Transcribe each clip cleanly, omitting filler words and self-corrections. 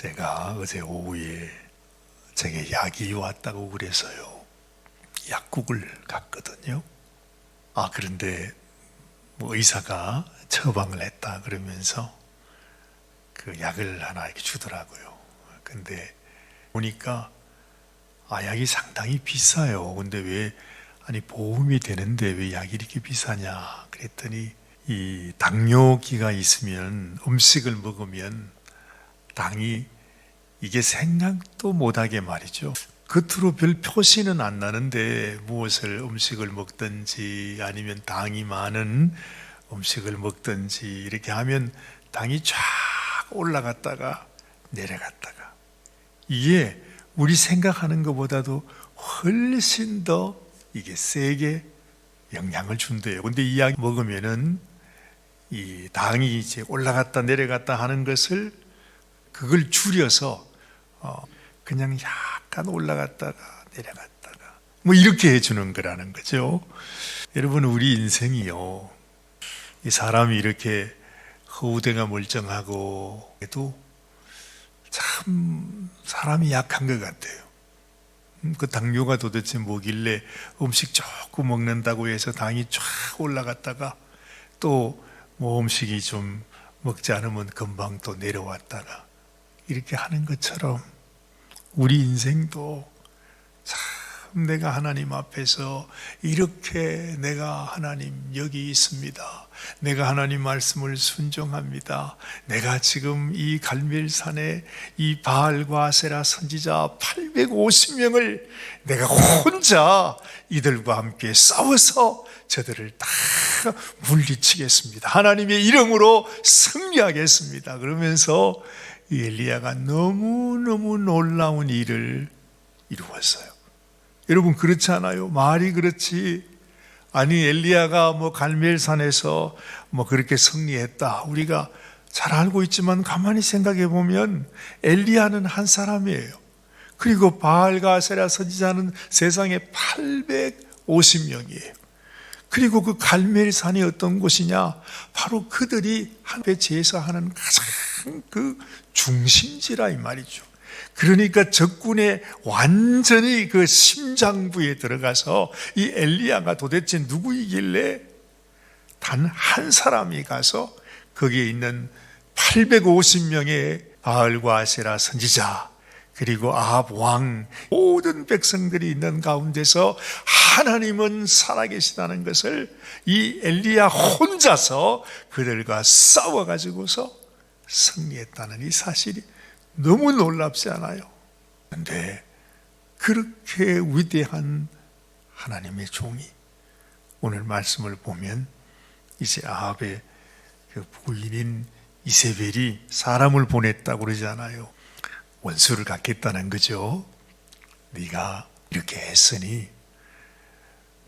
제가 어제 오후에 제게 약이 왔다고 그래서요, 약국을 갔거든요. 그런데 의사가 처방을 했다 그러면서 그 약을 하나 이렇게 주더라고요. 근데 보니까 약이 상당히 비싸요. 근데 왜, 보험이 되는데 왜 약이 이렇게 비싸냐 그랬더니, 이 당뇨기가 있으면 음식을 먹으면 당이 이게 생각도 못하게 말이죠, 겉으로 별 표시는 안 나는데 무엇을 음식을 먹든지 아니면 당이 많은 음식을 먹든지 이렇게 하면 당이 쫙 올라갔다가 내려갔다가, 이게 우리 생각하는 것보다도 훨씬 더 이게 세게 영향을 준대요. 근데 이 약 먹으면은 이 당이 이제 올라갔다 내려갔다 하는 것을, 그걸 줄여서 그냥 약간 올라갔다가 내려갔다가 이렇게 해주는 거라는 거죠. 여러분, 우리 인생이요, 이 사람이 이렇게 허우대가 멀쩡하고 해도 참 사람이 약한 것 같아요. 그 당뇨가 도대체 뭐길래 음식 조금 먹는다고 해서 당이 쫙 올라갔다가 또 음식이 좀 먹지 않으면 금방 또 내려왔다가 이렇게 하는 것처럼 우리 인생도 참 내가 하나님 앞에서 이렇게, 내가 하나님 여기 있습니다, 내가 하나님 말씀을 순종합니다, 내가 지금 이 갈멜산에 이 바알과 아세라 선지자 850명을 내가 혼자 이들과 함께 싸워서 저들을 다 물리치겠습니다, 하나님의 이름으로 승리하겠습니다, 그러면서 이 엘리야가 너무너무 놀라운 일을 이루었어요. 여러분, 그렇지 않아요? 말이 그렇지, 엘리야가 갈멜산에서 그렇게 승리했다, 우리가 잘 알고 있지만 가만히 생각해 보면 엘리야는 한 사람이에요. 그리고 바알과 아세라 선지자는 세상에 850명이에요. 그리고 그 갈멜산이 어떤 곳이냐, 바로 그들이 하나님의 제사하는 가장 그 중심지라 이 말이죠. 그러니까 적군의 완전히 그 심장부에 들어가서 이 엘리야가 도대체 누구이길래 단 한 사람이 가서 거기에 있는 850명의 바알과 아세라 선지자, 그리고 아합 왕, 모든 백성들이 있는 가운데서 하나님은 살아계시다는 것을 이 엘리야 혼자서 그들과 싸워가지고서 승리했다는 이 사실이 너무 놀랍지 않아요? 그런데 그렇게 위대한 하나님의 종이 오늘 말씀을 보면 이제 아합의 그 부인인 이세벨이 사람을 보냈다고 그러잖아요. 원수를 갖겠다는 거죠. 네가 이렇게 했으니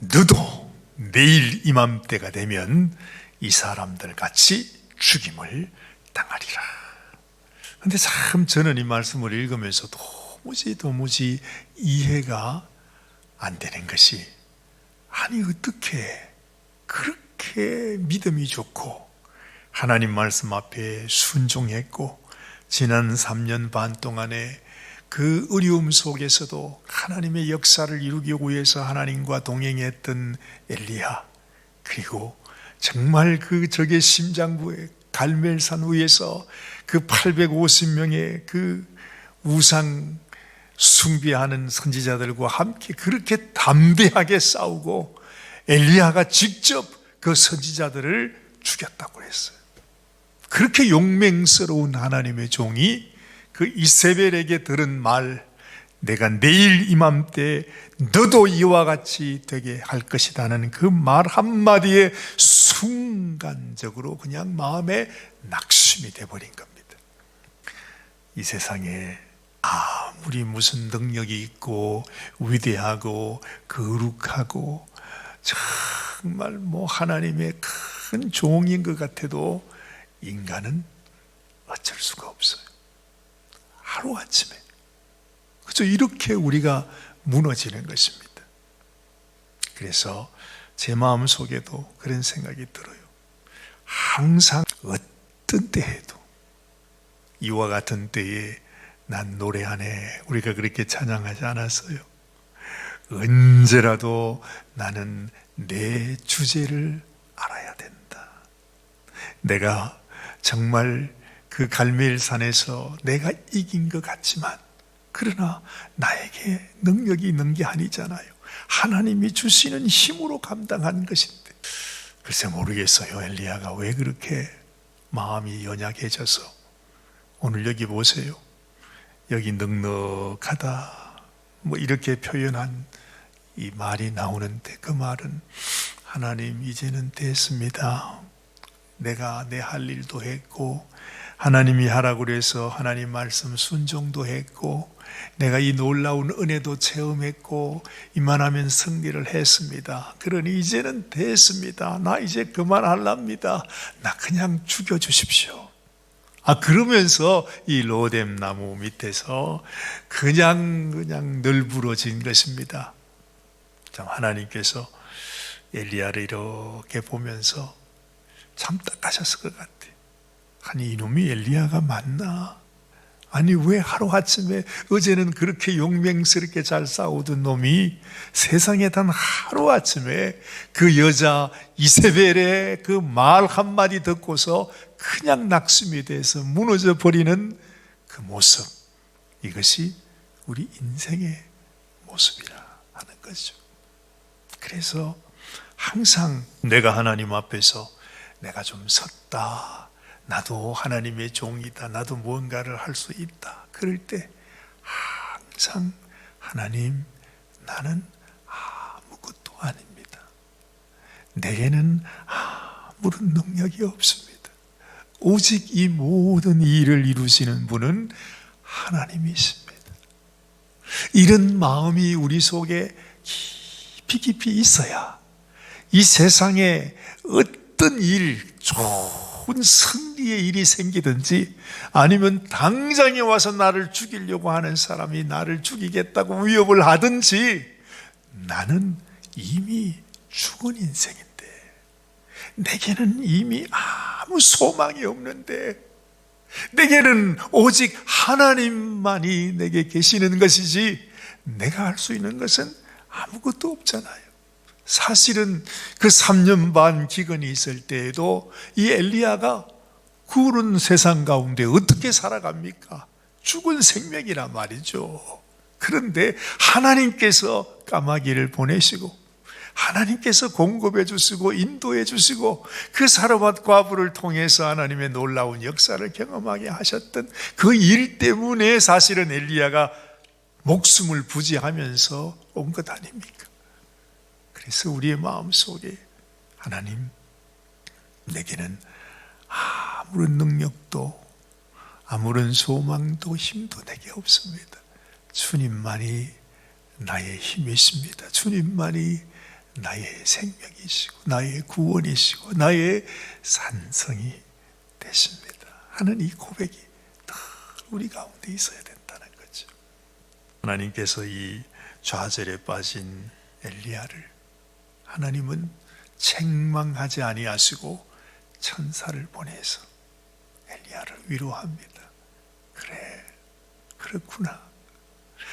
너도 내일 이맘때가 되면 이 사람들 같이 죽임을 당하리라. 근데 참 저는 이 말씀을 읽으면서 도무지 이해가 안 되는 것이, 어떻게 그렇게 믿음이 좋고 하나님 말씀 앞에 순종했고 지난 3년 반 동안에 그 어려움 속에서도 하나님의 역사를 이루기 위해서 하나님과 동행했던 엘리야, 그리고 정말 그 적의 심장부에 갈멜산 위에서 그 850명의 그 우상 숭배하는 선지자들과 함께 그렇게 담대하게 싸우고 엘리야가 직접 그 선지자들을 죽였다고 했어요. 그렇게 용맹스러운 하나님의 종이 그 이세벨에게 들은 말, 내가 내일 이맘때 너도 이와 같이 되게 할 것이다는 그 말 한마디에 순간적으로 그냥 마음에 낙심이 돼버린 겁니다. 이 세상에 아무리 무슨 능력이 있고 위대하고 거룩하고 정말 하나님의 큰 종인 것 같아도 인간은 어쩔 수가 없어요. 하루아침에 그저 이렇게 우리가 무너지는 것입니다. 그래서 제 마음 속에도 그런 생각이 들어요. 항상 어떤 때에도 이와 같은 때에 난 노래 안에 우리가 그렇게 찬양하지 않았어요? 언제라도 나는 내 주제를 알아야 된다. 내가 정말 그 갈멜산에서 내가 이긴 것 같지만, 그러나 나에게 능력이 있는 게 아니잖아요. 하나님이 주시는 힘으로 감당하는 것인데. 글쎄 모르겠어요. 엘리야가 왜 그렇게 마음이 연약해져서. 오늘 여기 보세요. 여기 넉넉하다 뭐 이렇게 표현한 이 말이 나오는데, 그 말은 하나님 이제는 됐습니다. 내가 내 할 일도 했고, 하나님이 하라고 그래서 하나님 말씀 순종도 했고, 내가 이 놀라운 은혜도 체험했고, 이만하면 승리를 했습니다. 그러니 이제는 됐습니다. 나 이제 그만할랍니다. 나 그냥 죽여주십시오. 그러면서 이 로뎀 나무 밑에서 그냥 널브러진 것입니다. 참 하나님께서 엘리야를 이렇게 보면서 참 딱하셨을 것 같아요. 아니 이놈이 엘리야가 맞나? 아니 왜 하루아침에, 어제는 그렇게 용맹스럽게 잘 싸우던 놈이 세상에 단 하루아침에 그 여자 이세벨의 그 말 한마디 듣고서 그냥 낙심이 돼서 무너져 버리는 그 모습, 이것이 우리 인생의 모습이라 하는 거죠. 그래서 항상 내가 하나님 앞에서 내가 좀 섰다, 나도 하나님의 종이다, 나도 무언가를 할 수 있다, 그럴 때 항상 하나님, 나는 아무것도 아닙니다. 내게는 아무런 능력이 없습니다. 오직 이 모든 일을 이루시는 분은 하나님이십니다. 이런 마음이 우리 속에 깊이 있어야 이 세상에 어떤 일, 좋은 승리의 일이 생기든지, 아니면 당장에 와서 나를 죽이려고 하는 사람이 나를 죽이겠다고 위협을 하든지, 나는 이미 죽은 인생인데, 내게는 이미 아무 소망이 없는데, 내게는 오직 하나님만이 내게 계시는 것이지 내가 할 수 있는 것은 아무것도 없잖아요. 사실은 그 3년 반 기근이 있을 때에도 이 엘리야가 구른 세상 가운데 어떻게 살아갑니까? 죽은 생명이란 말이죠. 그런데 하나님께서 까마귀를 보내시고, 하나님께서 공급해 주시고 인도해 주시고, 그 사르밧 과부를 통해서 하나님의 놀라운 역사를 경험하게 하셨던 그 일 때문에 사실은 엘리야가 목숨을 부지하면서 온 것 아닙니까? 그래서 우리의 마음속에 하나님, 내게는 아무런 능력도 아무런 소망도 힘도 내게 없습니다. 주님만이 나의 힘이십니다. 주님만이 나의 생명이시고 나의 구원이시고 나의 산성이 되십니다 하는 이 고백이 늘 우리 가운데 있어야 된다는 거죠. 하나님께서 이 좌절에 빠진 엘리야를 하나님은 책망하지 아니하시고 천사를 보내서 엘리야를 위로합니다. 그래, 그렇구나.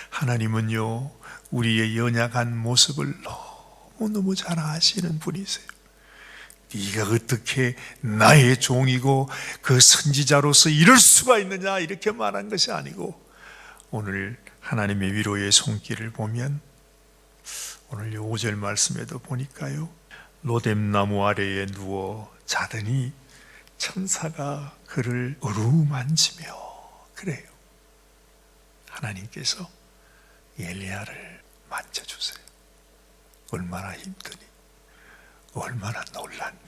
하나님은요, 우리의 연약한 모습을 너무너무 잘 아시는 분이세요. 네가 어떻게 나의 종이고 그 선지자로서 이럴 수가 있느냐, 이렇게 말한 것이 아니고, 오늘 하나님의 위로의 손길을 보면 오늘 5절 말씀에도 보니까요, 로뎀 나무 아래에 누워 자더니 천사가 그를 어루만지며, 그래요. 하나님께서 엘리야를 만져주세요. 얼마나 힘드니, 얼마나 놀랐니,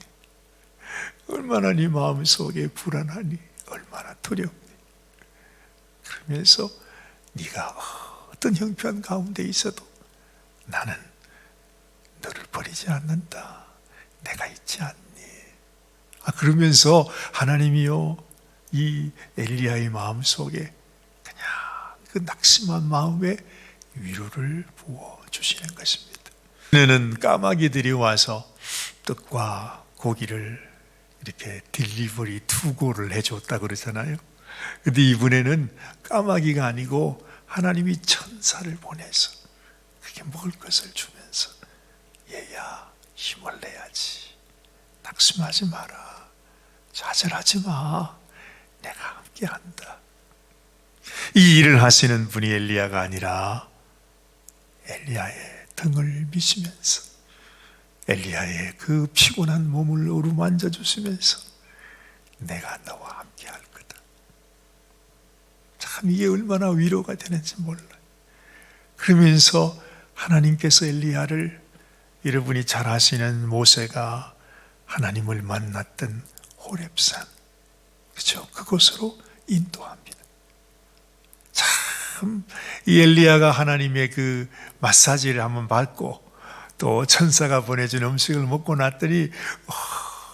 얼마나 네 마음속에 불안하니, 얼마나 두렵니. 그러면서 네가 어떤 형편 가운데 있어도 나는 너를 버리지 않는다, 내가 있지 않니. 그러면서 하나님이요, 이 엘리야의 마음속에 그냥 그 낙심한 마음에 위로를 부어주시는 것입니다. 그는 까마귀들이 와서 떡과 고기를 이렇게 딜리버리 투고를 해줬다 그러잖아요. 근데 이번에는 까마귀가 아니고 하나님이 천사를 보내서 그게 먹을 것을 주면서 얘야 힘을 내야지, 낙심하지 마라, 좌절하지 마, 내가 함께한다. 이 일을 하시는 분이 엘리야가 아니라 엘리야의 등을 미시면서 엘리야의 그 피곤한 몸을 어루만져 주시면서 내가 너와 함께할 거다. 참 이게 얼마나 위로가 되는지 몰라요. 그러면서 하나님께서 엘리야를, 여러분이 잘 아시는 모세가 하나님을 만났던 호렙산, 그렇죠? 그곳으로 인도합니다. 참 이 엘리야가 하나님의 그 마사지를 한번 받고 또 천사가 보내준 음식을 먹고 났더니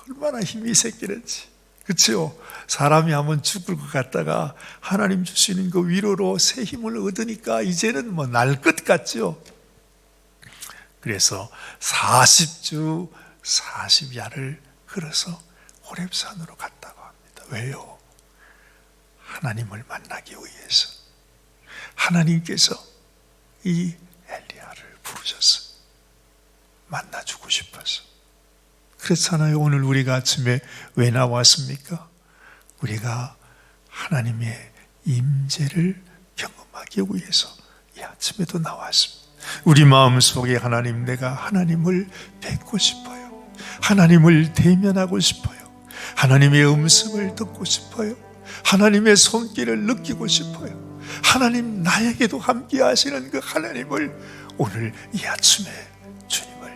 얼마나 힘이 생기는지, 그렇죠? 사람이 한번 죽을 것 같다가 하나님 주시는 그 위로로 새 힘을 얻으니까 이제는 뭐 날 것 같죠. 그래서 40주 40야를 걸어서 호렙산으로 갔다고 합니다. 왜요? 하나님을 만나기 위해서. 하나님께서 이 엘리야를 부르셔서 만나주고 싶어서. 그렇잖아요. 오늘 우리가 아침에 왜 나왔습니까? 우리가 하나님의 임재를 경험하기 위해서 이 아침에도 나왔습니다. 우리 마음속에 하나님, 내가 하나님을 뵙고 싶어요. 하나님을 대면하고 싶어요. 하나님의 음성을 듣고 싶어요. 하나님의 손길을 느끼고 싶어요. 하나님 나에게도 함께 하시는 그 하나님을 오늘 이 아침에 주님을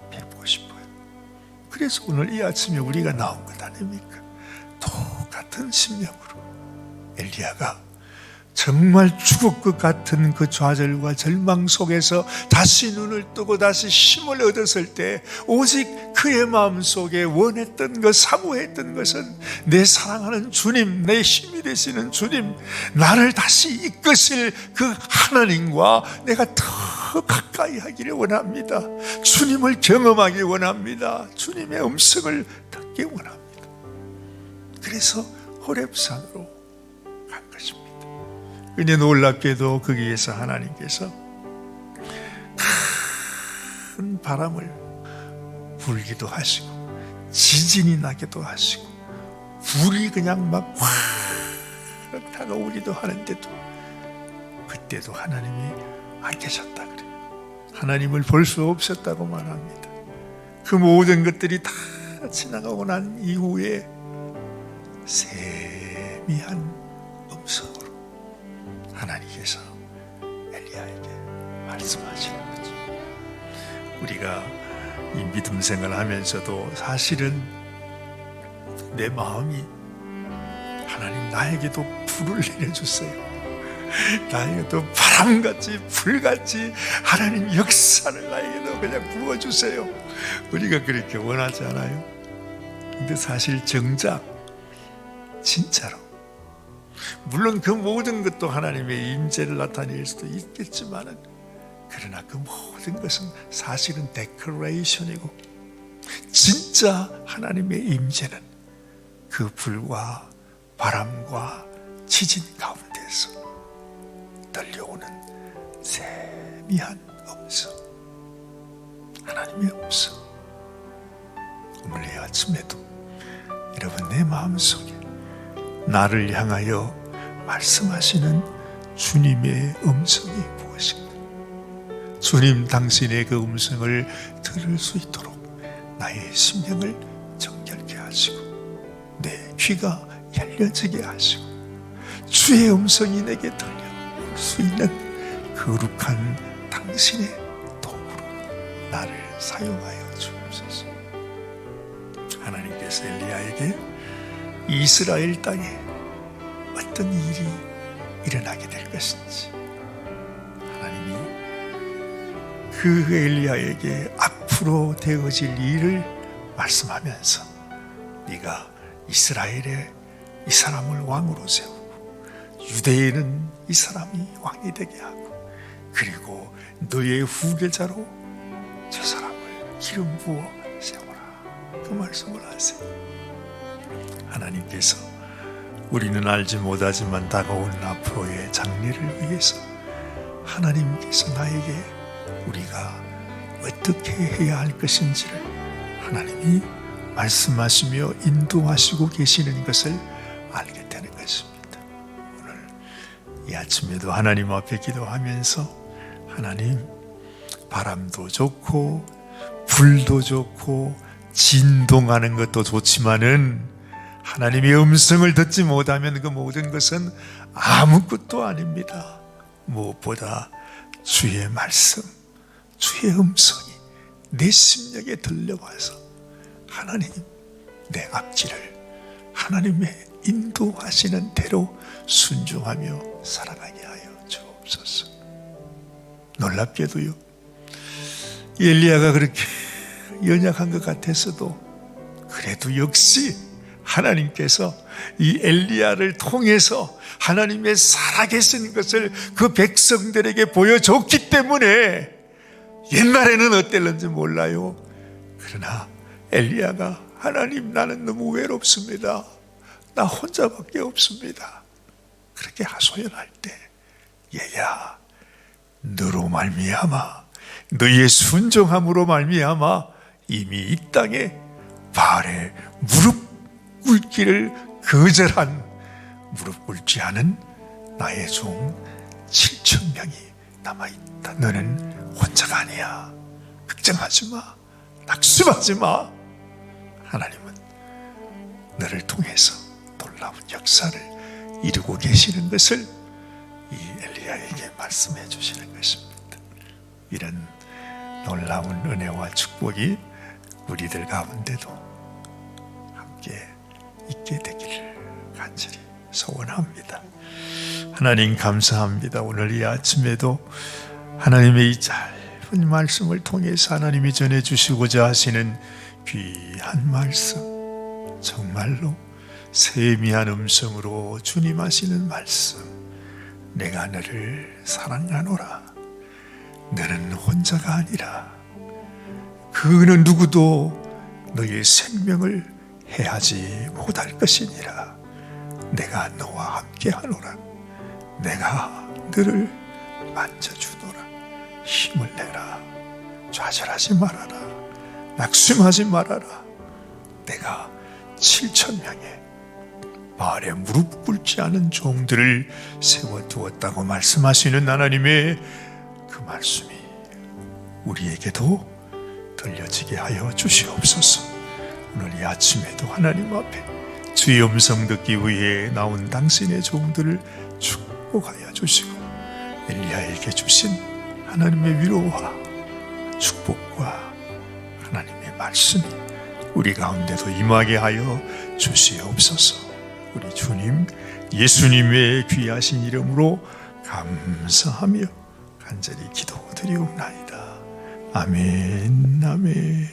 뵙고 싶어요. 그래서 오늘 이 아침에 우리가 나온 것 아닙니까? 똑같은 심령으로 엘리야가 정말 죽을 것 같은 그 좌절과 절망 속에서 다시 눈을 뜨고 다시 힘을 얻었을 때 오직 그의 마음속에 원했던 것, 사모했던 것은 내 사랑하는 주님, 내 힘이 되시는 주님, 나를 다시 이끄실 그 하나님과 내가 더 가까이 하기를 원합니다. 주님을 경험하기 원합니다. 주님의 음성을 듣기 원합니다. 그래서 호렙산으로 간 것입니다. 근데 놀랍게도 거기에서 하나님께서 큰 바람을 불기도 하시고 지진이 나기도 하시고 불이 그냥 막 확 다가오기도 하는데도 그때도 하나님이 안 계셨다 그래요. 하나님을 볼 수 없었다고 말합니다. 그 모든 것들이 다 지나가고 난 이후에 세미한 음성으로 하나님께서 엘리야에게 말씀하시는 거죠. 우리가 이 믿음 생활을 하면서도 사실은 내 마음이 하나님 나에게도 불을 내려주세요. 나에게도 바람같이 불같이 하나님 역사를 나에게도 그냥 부어주세요. 우리가 그렇게 원하지 않아요? 근데 사실 정작 진짜로 물론 그 모든 것도 하나님의 임재를 나타낼 수도 있겠지만은, 그러나 그 모든 것은 사실은 데코레이션이고 진짜 하나님의 임재는 그 불과 바람과 지진 가운데서 들려오는 세미한 음성, 하나님의 음성. 오늘 이 아침에도 여러분 내 마음속에 나를 향하여 말씀하시는 주님의 음성이 무엇인가? 주님 당신의 그 음성을 들을 수 있도록 나의 심령을 정결케 하시고 내 귀가 열려지게 하시고 주의 음성이 내게 들려올 수 있는 거룩한 당신의 도구로 나를 사용하여 주옵소서. 하나님께서 엘리야에게 이스라엘 땅에 어떤 일이 일어나게 될 것인지, 하나님이 그 엘리야에게 앞으로 되어질 일을 말씀하면서 네가 이스라엘에 이 사람을 왕으로 세우고 유대에는 이 사람이 왕이 되게 하고 그리고 너의 후계자로 저 사람을 기름 부어 세워라, 그 말씀을 하세요. 하나님께서 우리는 알지 못하지만 다가오는 앞으로의 장래를 위해서 하나님께서 나에게 우리가 어떻게 해야 할 것인지를 하나님이 말씀하시며 인도하시고 계시는 것을 알게 되는 것입니다. 오늘 이 아침에도 하나님 앞에 기도하면서 하나님, 바람도 좋고 불도 좋고 진동하는 것도 좋지만은 하나님의 음성을 듣지 못하면 그 모든 것은 아무것도 아닙니다. 무엇보다 주의 말씀, 주의 음성이 내 심령에 들려와서 하나님, 내 앞길을 하나님의 인도하시는 대로 순종하며 살아가게 하여 주옵소서. 놀랍게도요, 엘리야가 그렇게 연약한 것 같았어도 그래도 역시 하나님께서 이 엘리야를 통해서 하나님의 살아계신 것을 그 백성들에게 보여줬기 때문에 옛날에는 어땠는지 몰라요. 그러나 엘리야가 하나님, 나는 너무 외롭습니다. 나 혼자밖에 없습니다. 그렇게 하소연할 때 얘야, 너로 말미암아, 너의 순종함으로 말미암아 이미 이 땅에 바알에 무릎 꿇기를 거절한, 무릎 꿇지 않은 나의 종 7,000명이 남아있다. 너는 혼자가 아니야. 걱정하지 마. 낙심하지 마. 하나님은 너를 통해서 놀라운 역사를 이루고 계시는 것을 이 엘리야에게 말씀해 주시는 것입니다. 이런 놀라운 은혜와 축복이 우리들 가운데도 함께 있게 되기를 간절히 소원합니다. 하나님 감사합니다. 오늘 이 아침에도 하나님의 이 짧은 말씀을 통해서 하나님이 전해주시고자 하시는 귀한 말씀, 정말로 세미한 음성으로 주님 하시는 말씀, 내가 너를 사랑하노라. 너는 혼자가 아니라 그는 누구도 너의 생명을 해하지 못할 것이니라. 내가 너와 함께 하노라. 내가 너를 만져주노라. 힘을 내라. 좌절하지 말아라. 낙심하지 말아라. 내가 7,000명의 바알에 무릎 꿇지 않은 종들을 세워두었다고 말씀하시는 하나님의 그 말씀이 우리에게도 들려지게 하여 주시옵소서. 오늘 이 아침에도 하나님 앞에 주의 음성 듣기 위해 나온 당신의 종들을 축복하여 주시고 엘리야에게 주신 하나님의 위로와 축복과 하나님의 말씀이 우리 가운데도 임하게 하여 주시옵소서. 우리 주님 예수님의 귀하신 이름으로 감사하며 간절히 기도드리옵나이다. 아멘, 아멘.